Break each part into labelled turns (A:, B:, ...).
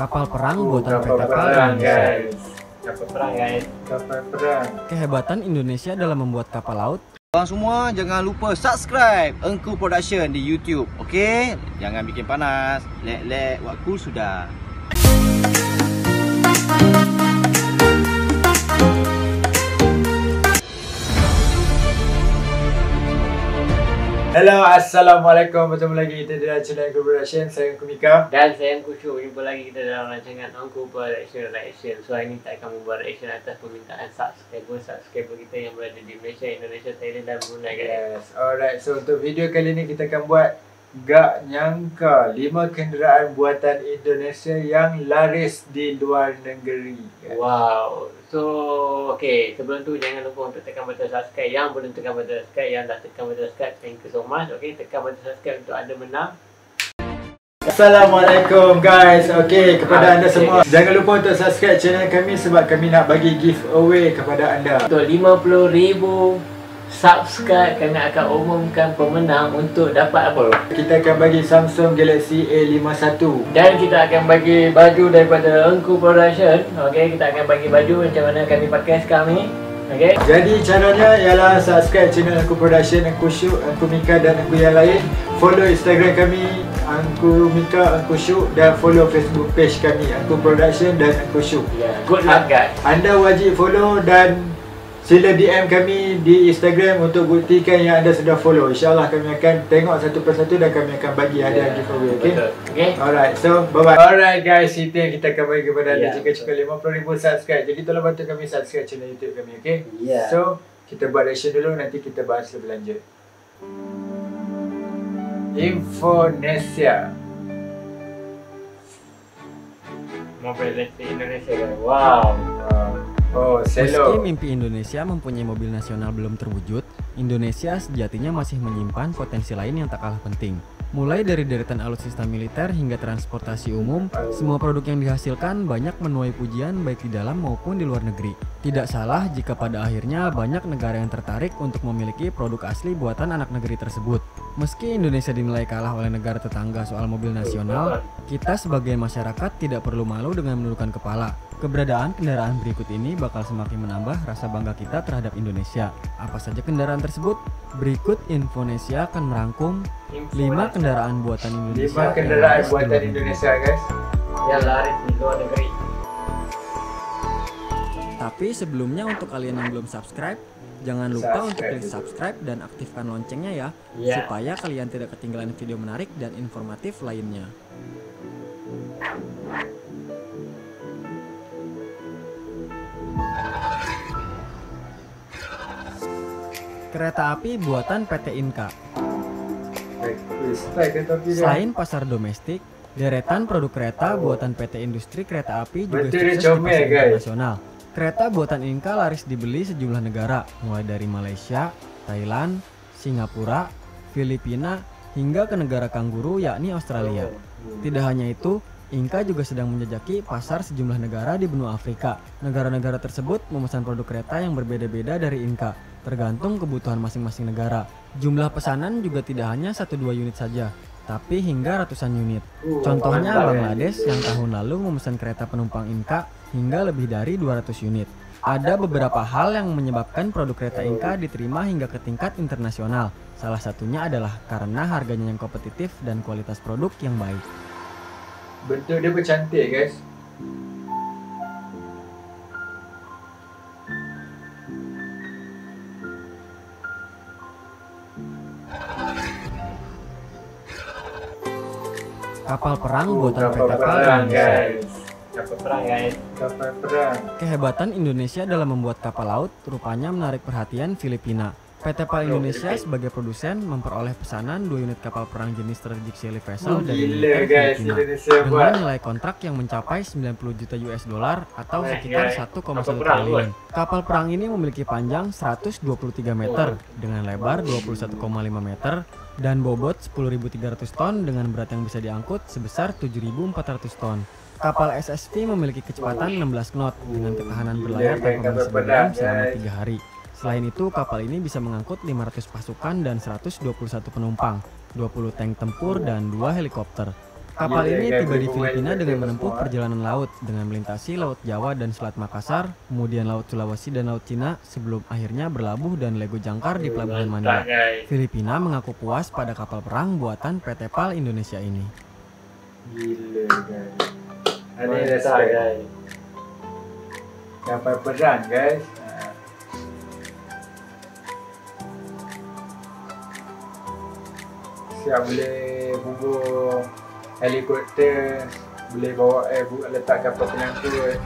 A: Kapal perang buatan PT PAL Indonesia.
B: Kapal perang guys. Kapal perang.
A: Kehebatan Indonesia dalam membuat kapal laut.
C: Korang semua jangan lupa subscribe Engku Production di YouTube. Okey? Jangan bikin panas. Lek waktu sudah.
B: Hello, Assalamualaikum. Bertemu lagi kita dalam channel Engku Production. Saya Engku Mika.
D: Dan saya Engku Syuk. Jumpa lagi kita dalam rancangan Engku Production Reaction. So hari ini kita akan membuat reaction atas permintaan subscriber kita yang berada di Malaysia, Indonesia, Thailand dan Brunei guys.
B: Yes, alright. So untuk video kali ni kita akan buat gak nyangka 5 kenderaan buatan Indonesia yang laris di luar negeri. Guys.
D: Wow. So okay, sebelum tu jangan lupa untuk tekan butang subscribe. Yang belum tekan butang subscribe, yang dah tekan butang subscribe, thank you so much. Okay, tekan butang subscribe untuk anda menang.
B: Assalamualaikum guys. Okay, kepada anda semua, jangan lupa untuk subscribe channel kami sebab kami nak bagi giveaway kepada anda.
D: Untuk 50,000 subscribe, kami akan umumkan pemenang untuk dapat apa?
B: Kita akan bagi Samsung Galaxy A51
D: dan kita akan bagi baju daripada Engku Production. Okey, kita akan bagi baju macam mana kami pakai sekarang ni. Okey.
B: Jadi caranya ialah subscribe channel Engku Production, Engku Syuk, Engku Mika dan Engku yang lain. Follow Instagram kami Engku Mika, Engku Syuk, dan follow Facebook page kami Engku Production dan Engku Syuk.
D: Yeah, good luck guys.
B: Anda wajib follow dan sila DM kami di Instagram untuk buktikan yang anda sudah follow. InsyaAllah kami akan tengok satu persatu dan kami akan bagi hadiah giveaway. Okay?
D: Okay.
B: Alright, so bye-bye. Alright guys, itu yang kita akan bagi kepada anda jika cukup 50,000 subscribe. Jadi tolong bantu kami subscribe channel YouTube kami, okay? So, kita buat reaction dulu, nanti kita bahas lebih lanjut. Infonesia.
D: Mobil listrik Indonesia guys. Wow.
B: Oh,
A: Meski
B: selo.
A: mimpi Indonesia mempunyai mobil nasional belum terwujud, Indonesia sejatinya masih menyimpan potensi lain yang tak kalah penting. Mulai dari deretan alutsista militer hingga transportasi umum, semua produk yang dihasilkan banyak menuai pujian baik di dalam maupun di luar negeri. Tidak salah jika pada akhirnya banyak negara yang tertarik untuk memiliki produk asli buatan anak negeri tersebut. Meski Indonesia dinilai kalah oleh negara tetangga soal mobil nasional, kita sebagai masyarakat tidak perlu malu dengan menundukkan kepala. Keberadaan kendaraan berikut ini bakal semakin menambah rasa bangga kita terhadap Indonesia. Apa saja kendaraan tersebut? Berikut Infonesia akan merangkum 5 kendaraan buatan Indonesia.
B: 5 kenderaan buatan Indonesia guys.
D: Yang laris di luar negeri.
A: Tapi sebelumnya untuk kalian yang belum subscribe, jangan lupa untuk klik subscribe dan aktifkan loncengnya ya, supaya kalian tidak ketinggalan video menarik dan informatif lainnya. Kereta api buatan PT Inka. Selain pasar domestik, deretan produk kereta buatan PT Industri Kereta Api juga sukses di pasar internasional. Kereta buatan Inka laris dibeli sejumlah negara, mulai dari Malaysia, Thailand, Singapura, Filipina, hingga ke negara kangguru yakni Australia. Tidak hanya itu, Inka juga sedang menjajaki pasar sejumlah negara di benua Afrika. Negara-negara tersebut memesan produk kereta yang berbeda-beda dari Inka, tergantung kebutuhan masing-masing negara. Jumlah pesanan juga tidak hanya 1-2 unit saja, tapi hingga ratusan unit. Contohnya Bangladesh yang tahun lalu memesan kereta penumpang Inka hingga lebih dari 200 unit. Ada beberapa hal yang menyebabkan produk kereta Inka diterima hingga ke tingkat internasional. Salah satunya adalah karena harganya yang kompetitif dan kualitas produk yang baik.
B: Bentuk dia bercantik guys.
A: Kapal perang buatan PT PAL Indonesia.
D: Kapal perang guys.
B: Kapal perang.
A: Kehebatan Indonesia dalam membuat kapal laut rupanya menarik perhatian Filipina. PT PAL Indonesia sebagai produsen memperoleh pesanan 2 unit kapal perang jenis strategic sailing vessel dari militer Filipina dengan nilai kontrak yang mencapai 90 juta US dollar atau sekitar 1,1 triliun. Kapal perang ini memiliki panjang 123 meter dengan lebar 21,5 meter dan bobot 10.300 ton dengan berat yang bisa diangkut sebesar 7.400 ton. Kapal SSV memiliki kecepatan 16 knot dengan ketahanan berlayar tanpa mengisi BBM selama 3 hari. Selain itu, kapal ini bisa mengangkut 500 pasukan dan 121 penumpang, 20 tank tempur dan 2 helikopter. Kapal
B: Gila,
A: ini
B: guys,
A: tiba di
B: berhubungan
A: Filipina
B: dengan
A: dengan
B: semua.
A: menempuh perjalanan laut dengan melintasi Laut Jawa dan Selat Makassar, kemudian Laut Sulawesi dan Laut Cina sebelum akhirnya berlabuh dan lego jangkar di Pelabuhan Manila.
D: Mantap guys.
A: Filipina mengaku puas pada kapal perang buatan PT PAL Indonesia ini.
B: Gila guys. Ada
D: Mantap
B: respect.
D: guys.
B: Kapal perang guys. Siap boleh bubuh helikopter, boleh bawa letak kapal pengangkut.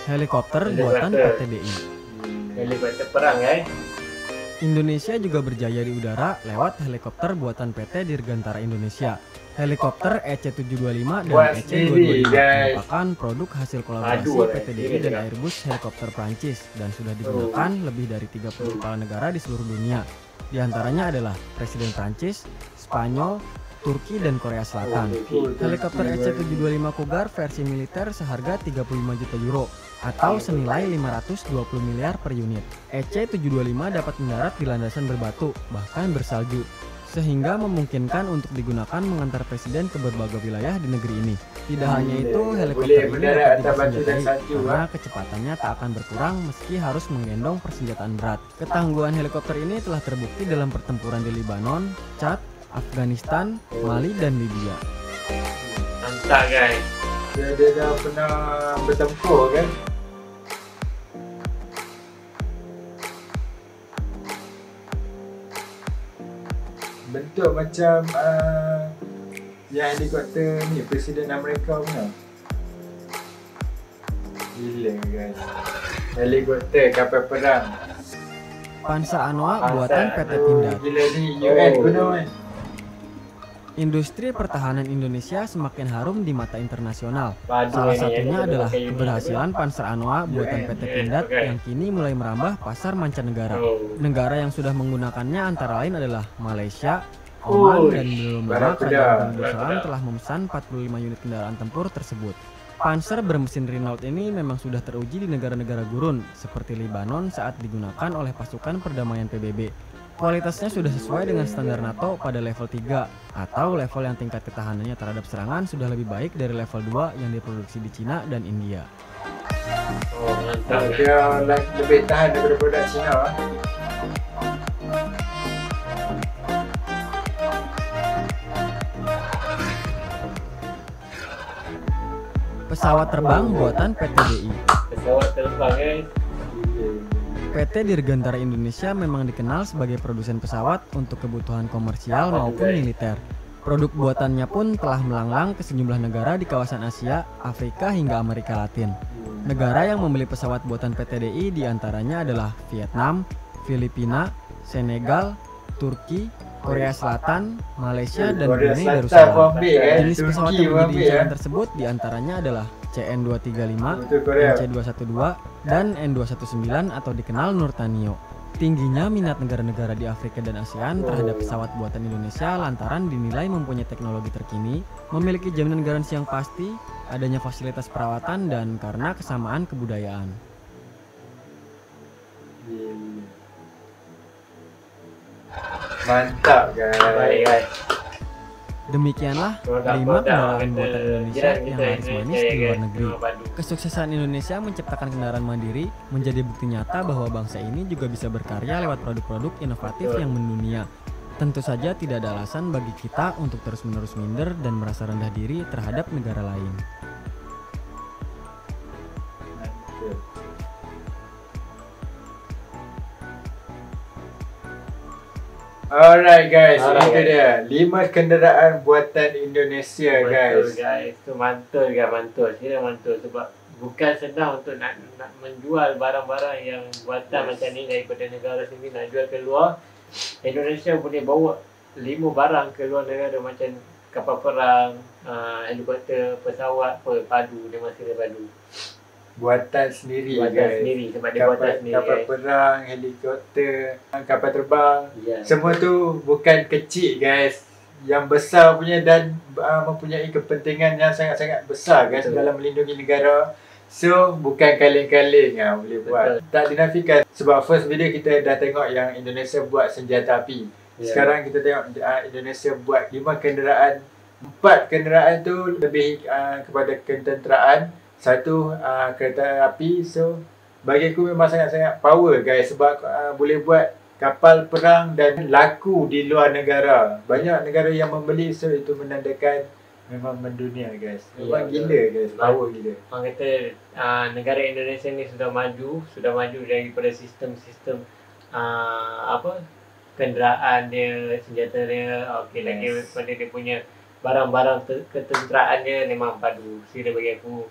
A: Helikopter
D: Helikopter.
A: buatan PT DI.
D: Helikopter perang guys.
A: Indonesia juga berjaya di udara lewat helikopter buatan PT Dirgantara Indonesia. Helikopter EC-725 dan
B: Buat sendiri,
A: EC-225
B: guys.
A: merupakan produk hasil kolaborasi
D: Aduh,
A: PT DI
D: sendiri,
A: dan
D: ya.
A: Airbus helikopter Prancis dan sudah digunakan lebih dari 30 kepala negara di seluruh dunia. Di antaranya adalah Presiden Prancis, Spanyol, Turki, dan Korea Selatan. Helikopter EC-725 Cougar versi militer seharga 35 juta euro atau senilai 520 miliar per unit. EC-725 dapat mendarat di landasan berbatu, bahkan bersalju, sehingga memungkinkan untuk digunakan mengantar presiden ke berbagai wilayah di negeri ini. Tidak hanya itu, helikopter ini
B: mendarat
A: dapat
B: atas batu dan
A: dipersenjatai
B: salju,
A: karena kecepatannya tak akan berkurang meski harus menggendong persenjataan berat. Ketangguhan helikopter ini telah terbukti dalam pertempuran di Lebanon, Chad, Afghanistan, Mali, dan Libya.
D: Mantap guys.
B: Dia dah pernah bertempur kan. Bentuk macam yang helikopter ni Presiden Amerika punya. Gila guys. Helikopter kapal perang.
A: Panzer Anoa
D: Panzer
A: buatan PT Pindad.
B: Gila ni UN guna kan.
A: Industri pertahanan Indonesia semakin harum di mata internasional.
D: Padu
A: Salah
D: ini
A: satunya
D: yang
A: adalah
D: pakai unit
A: keberhasilan Panzer Anoa buatan PT Pindad
D: Oke.
A: yang kini mulai merambah pasar mancanegara.
D: Oh.
A: Negara yang sudah menggunakannya antara lain adalah Malaysia, Oman, dan belum lama Kerajaan Darussalam telah memesan 45 unit kendaraan tempur tersebut. Panzer bermesin Renault ini memang sudah teruji di negara-negara gurun seperti Lebanon saat digunakan oleh pasukan perdamaian PBB. Kualitasnya sudah sesuai dengan standar NATO pada level 3 atau level yang tingkat ketahanannya terhadap serangan sudah lebih baik dari level 2 yang diproduksi di Cina dan India.
D: Oh mantap guys.
B: Dia lebih tahan daripada produk Cina.
A: Pesawat terbang buatan PT DI.
D: Pesawat terbang guys.
A: PT Dirgantara Indonesia memang dikenal sebagai produsen pesawat untuk kebutuhan komersial maupun militer. Produk buatannya pun telah melanglang ke sejumlah negara di kawasan Asia, Afrika hingga Amerika Latin. Negara yang membeli pesawat buatan PT DI diantaranya adalah Vietnam, Filipina, Senegal, Turki, Korea Selatan, Malaysia, dan
B: Korea
A: Brunei
B: Selatan
A: Darussalam.
B: pun ambil kan.
A: Jenis pesawat
B: Turki
A: yang
B: pun
A: menjadi
B: ambil
A: incaran
B: kan.
A: tersebut diantaranya adalah CN-235,
B: Untuk Korea.
A: NC-212, dan N-219 atau dikenal Nurtanio. Tingginya minat negara-negara di Afrika dan ASEAN terhadap pesawat buatan Indonesia lantaran dinilai mempunyai teknologi terkini, memiliki jaminan garansi yang pasti, adanya fasilitas perawatan, dan karena kesamaan kebudayaan.
B: Mantap guys.
D: Baik guys.
A: Demikianlah 5
D: Produk-produk
A: kendaraan
D: kita
A: buatan Indonesia
D: jiran
A: yang
D: kita
A: laris manis
D: Indonesia,
A: di
D: ya,
A: luar
D: guys.
A: negeri.
D: Nama padu.
A: Kesuksesan Indonesia menciptakan kendaraan mandiri menjadi bukti nyata bahwa bangsa ini juga bisa berkarya lewat produk-produk inovatif
D: Betul.
A: yang mendunia. Tentu saja tidak ada alasan bagi kita untuk terus-menerus minder dan merasa rendah diri terhadap negara lain.
B: Alright guys,
D: Alright,
B: itu
D: guys.
B: dia 5 kenderaan buatan Indonesia
D: Mantul
B: guys.
D: guys. Itu mantul guys, mantul. Kira mantul sebab bukan senang untuk nak menjual barang-barang yang buatan macam ni daripada negara sendiri nak jual keluar. Indonesia boleh bawa 5 barang ke luar negara macam kapal perang, helikopter, pesawat, padu, dia masih ada padu.
B: Buatan sendiri
D: Buatan
B: guys.
D: sendiri sebab dia buatan sendiri.
B: Kapal
D: guys.
B: perang, helikopter, kapal terbang.
D: Ya.
B: Semua tu bukan kecil guys. Yang besar punya dan mempunyai kepentingan yang sangat-sangat besar guys
D: Betul.
B: dalam melindungi negara. So bukan kaleng-kaleng boleh buat.
D: Betul.
B: Tak dinafikan sebab first video kita dah tengok yang Indonesia buat senjata api. Sekarang kita tengok Indonesia buat 5 kenderaan. 4 kenderaan tu lebih kepada ketenteraan. 1 kereta api. So bagi aku memang sangat-sangat power guys, sebab boleh buat kapal perang dan laku di luar negara. Banyak negara yang membeli, so itu menandakan memang mendunia guys. Memang gila guys, power gila.
D: Orang kata negara Indonesia ni sudah maju daripada sistem-sistem kenderaan dia, senjata dia, lagi pada dia punya barang-barang ketenteraan dia memang padu. Sila bagi aku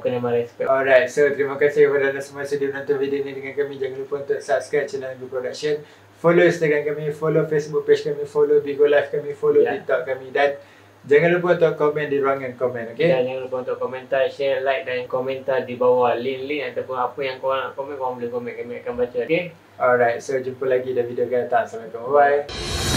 D: memang respect.
B: Alright, so terima kasih kepada anda semua sudah menonton video ni dengan kami. Jangan lupa untuk subscribe channel Angku Production, follow Instagram kami, follow Facebook page kami, follow Bigo Live kami, follow TikTok kami, dan jangan lupa untuk komen di ruangan komen, okay?
D: Dan jangan lupa untuk komentar, share, like dan komentar di bawah link-link ataupun apa yang korang nak komen, korang boleh komen, kami akan baca, okay?
B: Alright, so jumpa lagi dalam video akan datang. Assalamualaikum, bye.